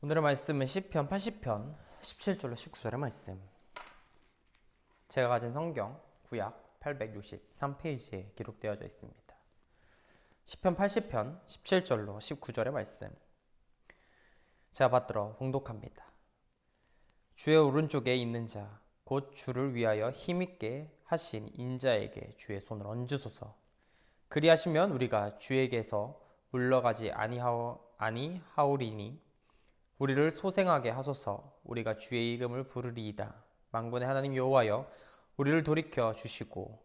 오늘의 말씀은 시편 80편 17절로 19절의 말씀. 제가 가진 성경 구약 863페이지에 기록되어져 있습니다. 시편 80편 17절로 19절의 말씀. 제가 받들어 봉독합니다. 주의 오른쪽에 있는 자, 곧 주를 위하여 힘있게 하신 인자에게 주의 손을 얹으소서. 그리하시면 우리가 주에게서 물러가지 아니하오리니 우리를 소생하게 하소서. 우리가 주의 이름을 부르리이다. 만군의 하나님 여호와여, 우리를 돌이켜 주시고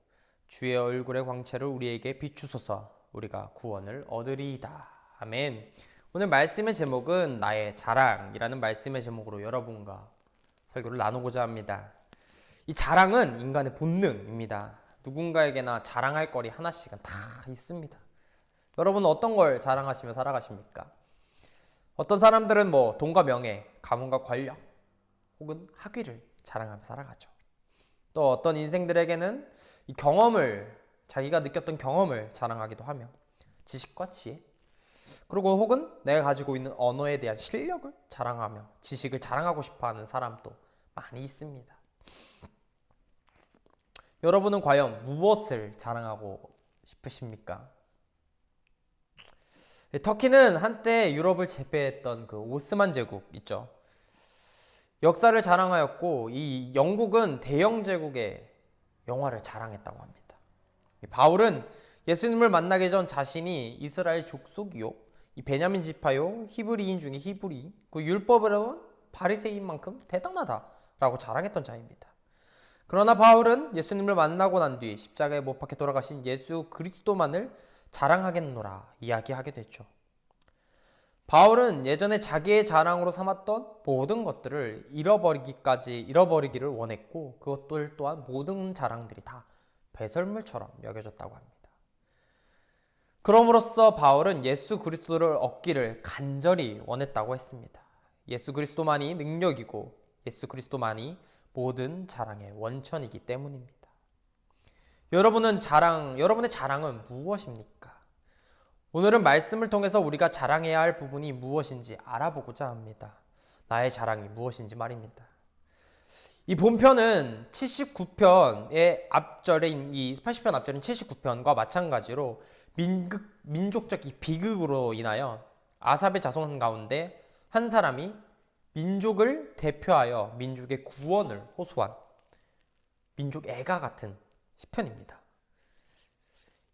주의 얼굴의 광채를 우리에게 비추소서. 우리가 구원을 얻으리이다. 아멘. 오늘 말씀의 제목은 나의 자랑이라는 말씀의 제목으로 여러분과 설교를 나누고자 합니다. 이 자랑은 인간의 본능입니다. 누군가에게나 자랑할 거리 하나씩은 다 있습니다. 여러분은 어떤 걸 자랑하시며 살아가십니까? 어떤 사람들은 돈과 명예, 가문과 권력, 혹은 학위를 자랑하며 살아가죠. 또 어떤 인생들에게는 이 경험을, 자기가 느꼈던 경험을 자랑하기도 하며 지식과 지혜, 그리고 혹은 내가 가지고 있는 언어에 대한 실력을 자랑하며 지식을 자랑하고 싶어하는 사람도 많이 있습니다. 여러분은 과연 무엇을 자랑하고 싶으십니까? 터키는 한때 유럽을 제패했던 그 오스만 제국 있죠. 역사를 자랑하였고, 이 영국은 대영 제국의 영화를 자랑했다고 합니다. 바울은 예수님을 만나기 전 자신이 이스라엘 족속이요, 이 베냐민 지파요, 히브리인 중에 히브리, 그 율법으로는 바리새인만큼 대단하다라고 자랑했던 자입니다. 그러나 바울은 예수님을 만나고 난 뒤 십자가에 못 박혀 돌아가신 예수 그리스도만을 자랑하겠노라 이야기하게 됐죠. 바울은 예전에 자기의 자랑으로 삼았던 모든 것들을 잃어버리기를 원했고, 그것들 또한 모든 자랑들이 다 배설물처럼 여겨졌다고 합니다. 그럼으로써 바울은 예수 그리스도를 얻기를 간절히 원했다고 했습니다. 예수 그리스도만이 능력이고 예수 그리스도만이 모든 자랑의 원천이기 때문입니다. 여러분의 자랑은 무엇입니까? 오늘은 말씀을 통해서 우리가 자랑해야 할 부분이 무엇인지 알아보고자 합니다. 나의 자랑이 무엇인지 말입니다. 이 본편은 79편의 앞절인 이 80편 앞절인 79편과 마찬가지로 민족적 비극으로 인하여 아삽의 자손 가운데 한 사람이 민족을 대표하여 민족의 구원을 호소한 민족 애가 같은 시편입니다.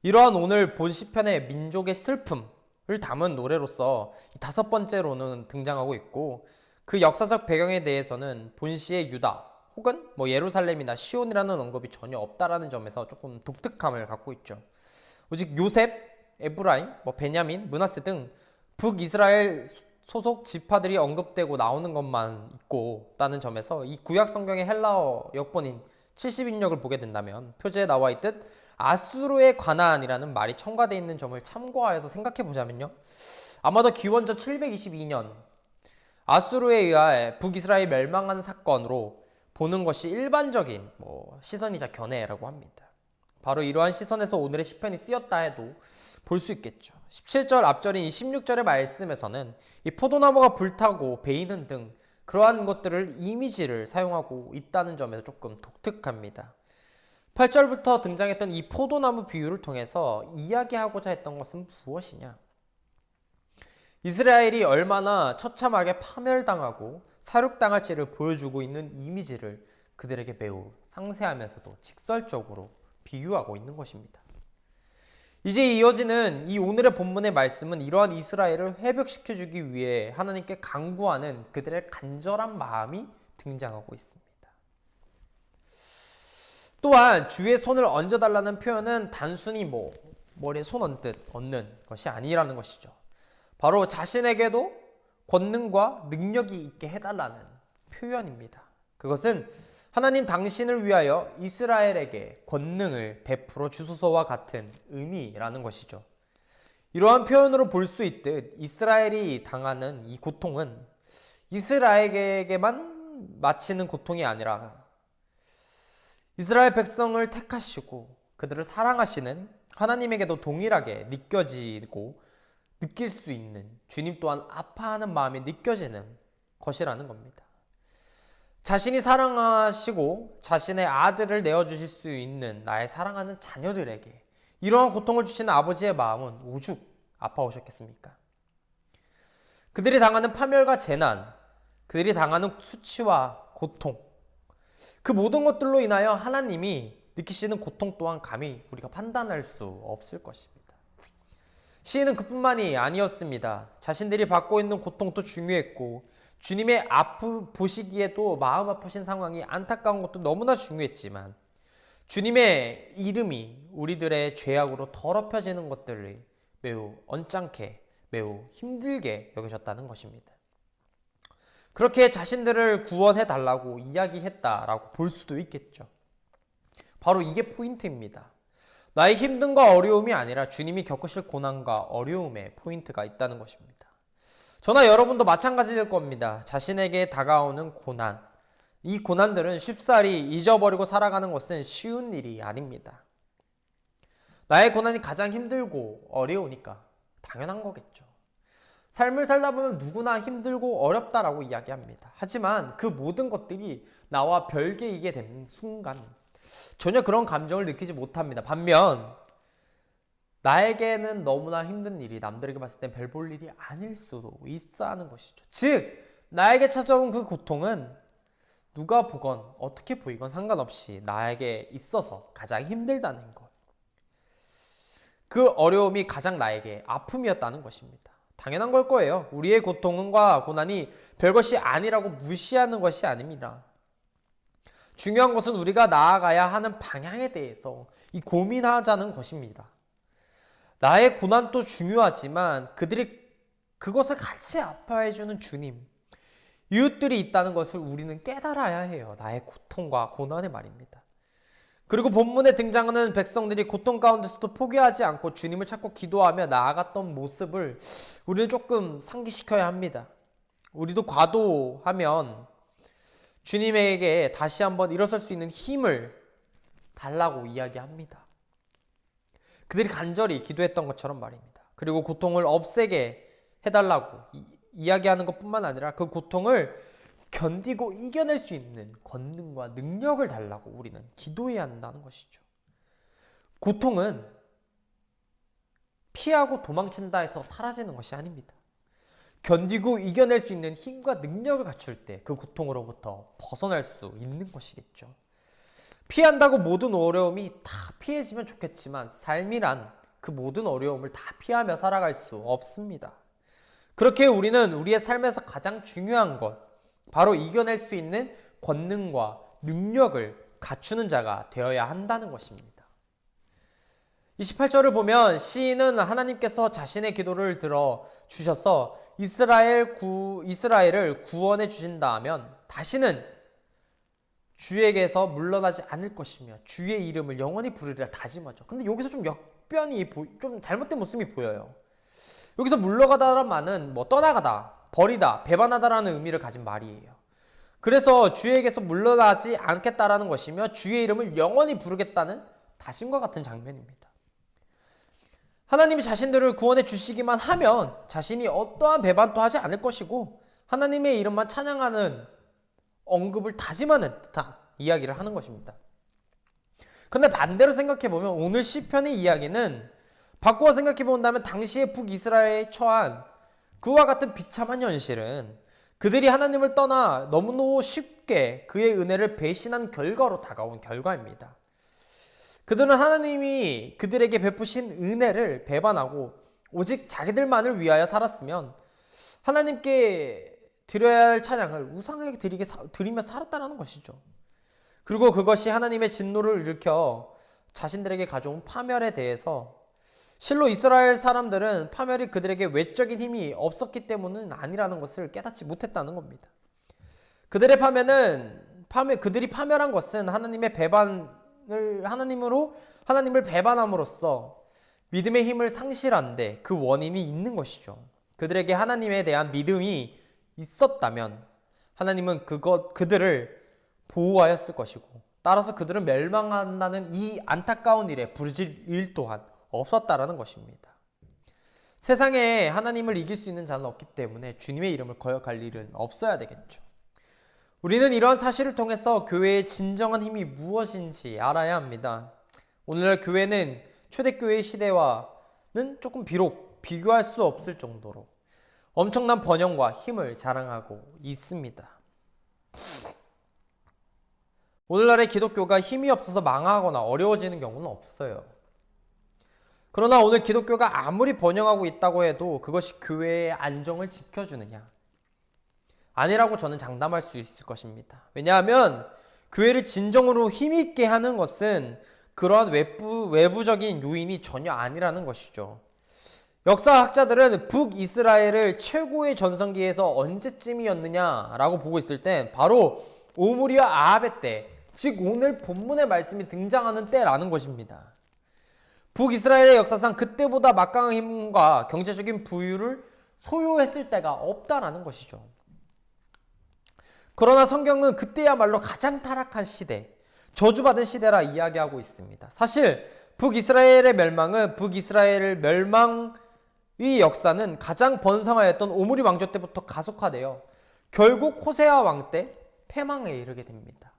이러한 오늘 본 시편의 민족의 슬픔을 담은 노래로서 5번째로는 등장하고 있고, 그 역사적 배경에 대해서는 본시의 유다 혹은 예루살렘이나 시온이라는 언급이 전혀 없다라는 점에서 조금 독특함을 갖고 있죠. 오직 요셉, 에브라임, 베냐민, 므낫세 등 북이스라엘 소속 지파들이 언급되고 나오는 것만 있다는 점에서 이 구약 성경의 헬라어 역본인 70인역을 보게 된다면 표제에 나와 있듯 아수르의 관한이라는 말이 첨가되어 있는 점을 참고하여서 생각해 보자면요, 아마도 기원전 722년 아수르에 의하여 북이스라엘 멸망한 사건으로 보는 것이 일반적인 시선이자 견해라고 합니다. 바로 이러한 시선에서 오늘의 시편이 쓰였다 해도 볼 수 있겠죠. 17절 앞절인 이 16절의 말씀에서는 이 포도나무가 불타고 베이는 등 그러한 것들을 이미지를 사용하고 있다는 점에서 조금 독특합니다. 8절부터 등장했던 이 포도나무 비유를 통해서 이야기하고자 했던 것은 무엇이냐? 이스라엘이 얼마나 처참하게 파멸당하고 사륙당할지를 보여주고 있는 이미지를 그들에게 매우 상세하면서도 직설적으로 비유하고 있는 것입니다. 이제 이어지는 이 오늘의 본문의 말씀은 이러한 이스라엘을 회복시켜주기 위해 하나님께 간구하는 그들의 간절한 마음이 등장하고 있습니다. 또한 주의 손을 얹어달라는 표현은 단순히 머리에 손 얹는 것이 아니라는 것이죠. 바로 자신에게도 권능과 능력이 있게 해달라는 표현입니다. 그것은 하나님 당신을 위하여 이스라엘에게 권능을 베풀어 주소서와 같은 의미라는 것이죠. 이러한 표현으로 볼 수 있듯 이스라엘이 당하는 이 고통은 이스라엘에게만 마치는 고통이 아니라 이스라엘 백성을 택하시고 그들을 사랑하시는 하나님에게도 동일하게 느껴지고 느낄 수 있는, 주님 또한 아파하는 마음이 느껴지는 것이라는 겁니다. 자신이 사랑하시고 자신의 아들을 내어주실 수 있는 나의 사랑하는 자녀들에게 이러한 고통을 주시는 아버지의 마음은 오죽 아파오셨겠습니까? 그들이 당하는 파멸과 재난, 그들이 당하는 수치와 고통, 그 모든 것들로 인하여 하나님이 느끼시는 고통 또한 감히 우리가 판단할 수 없을 것입니다. 시인은 그뿐만이 아니었습니다. 자신들이 받고 있는 고통도 중요했고 주님의 보시기에도 마음 아프신 상황이 안타까운 것도 너무나 중요했지만 주님의 이름이 우리들의 죄악으로 더럽혀지는 것들을 매우 언짢게, 매우 힘들게 여기셨다는 것입니다. 그렇게 자신들을 구원해달라고 이야기했다라고 볼 수도 있겠죠. 바로 이게 포인트입니다. 나의 힘듦과 어려움이 아니라 주님이 겪으실 고난과 어려움에 포인트가 있다는 것입니다. 저나 여러분도 마찬가지일 겁니다. 자신에게 다가오는 고난, 이 고난들은 쉽사리 잊어버리고 살아가는 것은 쉬운 일이 아닙니다. 나의 고난이 가장 힘들고 어려우니까 당연한 거겠죠. 삶을 살다 보면 누구나 힘들고 어렵다라고 이야기합니다. 하지만 그 모든 것들이 나와 별개이게 되는 순간 전혀 그런 감정을 느끼지 못합니다. 반면 나에게는 너무나 힘든 일이 남들에게 봤을 땐 별 볼 일이 아닐 수도 있어 하는 것이죠. 즉 나에게 찾아온 그 고통은 누가 보건 어떻게 보이건 상관없이 나에게 있어서 가장 힘들다는 것. 그 어려움이 가장 나에게 아픔이었다는 것입니다. 당연한 걸 거예요. 우리의 고통과 고난이 별것이 아니라고 무시하는 것이 아닙니다. 중요한 것은 우리가 나아가야 하는 방향에 대해서 이 고민하자는 것입니다. 나의 고난도 중요하지만 그들이 그것을 같이 아파해주는 주님, 이웃들이 있다는 것을 우리는 깨달아야 해요. 나의 고통과 고난의 말입니다. 그리고 본문에 등장하는 백성들이 고통 가운데서도 포기하지 않고 주님을 찾고 기도하며 나아갔던 모습을 우리는 조금 상기시켜야 합니다. 우리도 과도하면 주님에게 다시 한번 일어설 수 있는 힘을 달라고 이야기합니다. 그들이 간절히 기도했던 것처럼 말입니다. 그리고 고통을 없애게 해달라고 이야기하는 것뿐만 아니라 그 고통을 견디고 이겨낼 수 있는 권능과 능력을 달라고 우리는 기도해야 한다는 것이죠. 고통은 피하고 도망친다 해서 사라지는 것이 아닙니다. 견디고 이겨낼 수 있는 힘과 능력을 갖출 때 그 고통으로부터 벗어날 수 있는 것이겠죠. 피한다고 모든 어려움이 다 피해지면 좋겠지만 삶이란 그 모든 어려움을 다 피하며 살아갈 수 없습니다. 그렇게 우리는 우리의 삶에서 가장 중요한 것, 바로 이겨낼 수 있는 권능과 능력을 갖추는 자가 되어야 한다는 것입니다. 28절을 보면 시인은 하나님께서 자신의 기도를 들어 주셔서 이스라엘을 구원해 주신다 하면 다시는 주에게서 물러나지 않을 것이며 주의 이름을 영원히 부르리라 다짐하죠. 근데 여기서 좀 역변이 좀 잘못된 모습이 보여요. 여기서 물러가다라는 말은 떠나가다, 버리다, 배반하다라는 의미를 가진 말이에요. 그래서 주에게서 물러나지 않겠다라는 것이며 주의 이름을 영원히 부르겠다는 다짐과 같은 장면입니다. 하나님이 자신들을 구원해 주시기만 하면 자신이 어떠한 배반도 하지 않을 것이고 하나님의 이름만 찬양하는 언급을 다짐하는 듯한 이야기를 하는 것입니다. 그런데 반대로 생각해보면 오늘 시편의 이야기는 바꾸어 생각해본다면 당시의 북이스라엘에 처한 그와 같은 비참한 현실은 그들이 하나님을 떠나 너무너무 쉽게 그의 은혜를 배신한 결과로 다가온 결과입니다. 그들은 하나님이 그들에게 베푸신 은혜를 배반하고 오직 자기들만을 위하여 살았으면 하나님께 드려야 할 찬양을 우상에게 드리며 살았다는 것이죠. 그리고 그것이 하나님의 진노를 일으켜 자신들에게 가져온 파멸에 대해서 실로 이스라엘 사람들은 파멸이 그들에게 외적인 힘이 없었기 때문은 아니라는 것을 깨닫지 못했다는 겁니다. 그들이 파멸한 것은 하나님을 배반함으로써 믿음의 힘을 상실한 데 그 원인이 있는 것이죠. 그들에게 하나님에 대한 믿음이 있었다면 하나님은 그들을 보호하였을 것이고 따라서 그들은 멸망한다는 이 안타까운 일에 부르질 일 또한 없었다라는 것입니다. 세상에 하나님을 이길 수 있는 자는 없기 때문에 주님의 이름을 거역할 일은 없어야 되겠죠. 우리는 이러한 사실을 통해서 교회의 진정한 힘이 무엇인지 알아야 합니다. 오늘날 교회는 초대교회의 시대와는 조금 비록 비교할 수 없을 정도로 엄청난 번영과 힘을 자랑하고 있습니다. 오늘날의 기독교가 힘이 없어서 망하거나 어려워지는 경우는 없어요. 그러나 오늘 기독교가 아무리 번영하고 있다고 해도 그것이 교회의 안정을 지켜주느냐? 아니라고 저는 장담할 수 있을 것입니다. 왜냐하면 교회를 진정으로 힘있게 하는 것은 그러한 외부적인 요인이 전혀 아니라는 것이죠. 역사학자들은 북이스라엘을 최고의 전성기에서 언제쯤이었느냐라고 보고 있을 땐 바로 오므리와 아합의 때, 즉 오늘 본문의 말씀이 등장하는 때라는 것입니다. 북이스라엘의 역사상 그때보다 막강한 힘과 경제적인 부유를 소유했을 때가 없다라는 것이죠. 그러나 성경은 그때야말로 가장 타락한 시대, 저주받은 시대라 이야기하고 있습니다. 사실 북이스라엘의 멸망은 북이스라엘 멸망의 역사는 가장 번성하였던 오므리 왕조 때부터 가속화되어 결국 호세아 왕 때 패망에 이르게 됩니다.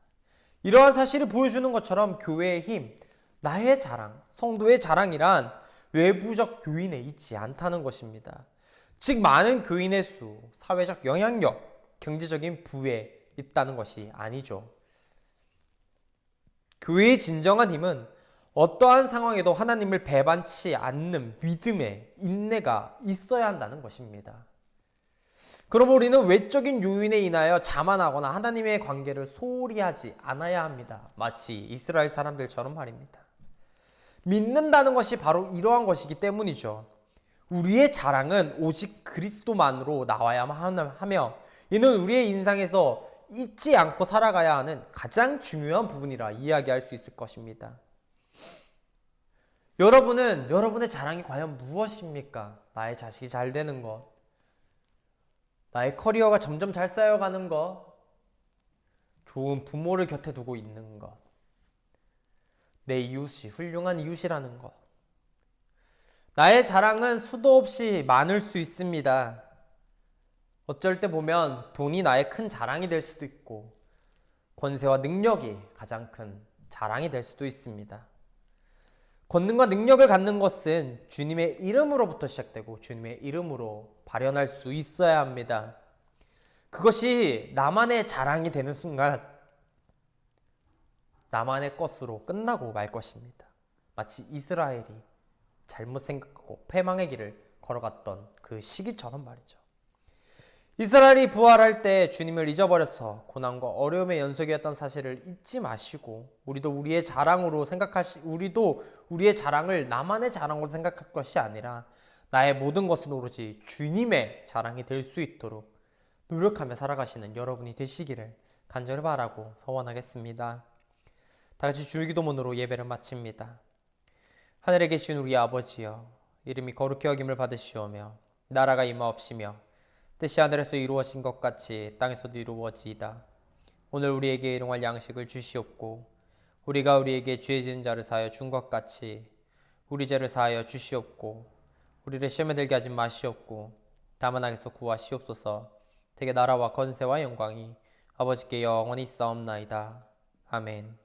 이러한 사실을 보여주는 것처럼 교회의 힘, 나의 자랑, 성도의 자랑이란 외부적 요인에 있지 않다는 것입니다. 즉 많은 교인의 수, 사회적 영향력, 경제적인 부에 있다는 것이 아니죠. 교회의 진정한 힘은 어떠한 상황에도 하나님을 배반치 않는 믿음의 인내가 있어야 한다는 것입니다. 그러므로 우리는 외적인 요인에 인하여 자만하거나 하나님의 관계를 소홀히 하지 않아야 합니다. 마치 이스라엘 사람들처럼 말입니다. 믿는다는 것이 바로 이러한 것이기 때문이죠. 우리의 자랑은 오직 그리스도만으로 나와야만 하며 이는 우리의 인생에서 잊지 않고 살아가야 하는 가장 중요한 부분이라 이야기할 수 있을 것입니다. 여러분은 여러분의 자랑이 과연 무엇입니까? 나의 자식이 잘 되는 것, 나의 커리어가 점점 잘 쌓여가는 것, 좋은 부모를 곁에 두고 있는 것, 내 이웃이 훌륭한 이웃이라는 것. 나의 자랑은 수도 없이 많을 수 있습니다. 어쩔 때 보면 돈이 나의 큰 자랑이 될 수도 있고 권세와 능력이 가장 큰 자랑이 될 수도 있습니다. 권능과 능력을 갖는 것은 주님의 이름으로부터 시작되고 주님의 이름으로 발현할 수 있어야 합니다. 그것이 나만의 자랑이 되는 순간 나만의 것으로 끝나고 말 것입니다. 마치 이스라엘이 잘못 생각하고 패망의 길을 걸어갔던 그 시기처럼 말이죠. 이스라엘이 부활할 때 주님을 잊어버려서 고난과 어려움의 연속이었던 사실을 잊지 마시고 우리도 우리의 자랑을 나만의 자랑으로 생각할 것이 아니라 나의 모든 것은 오로지 주님의 자랑이 될 수 있도록 노력하며 살아가시는 여러분이 되시기를 간절히 바라고 서원하겠습니다. 다 같이 주기도문으로 예배를 마칩니다. 하늘에 계신 우리 아버지여, 이름이 거룩히 여김을 받으시오며 나라가 임하옵시며 뜻이 하늘에서 이루어진 것 같이 땅에서도 이루어지이다. 오늘 우리에게 일용할 양식을 주시옵고 우리가 우리에게 죄 지은 자를 사하여 준 것 같이 우리 죄를 사하여 주시옵고 우리를 시험에 들게 하지 마시옵고 다만 악에서 구하시옵소서. 되게 나라와 권세와 영광이 아버지께 영원히 있사옵나이다. 아멘.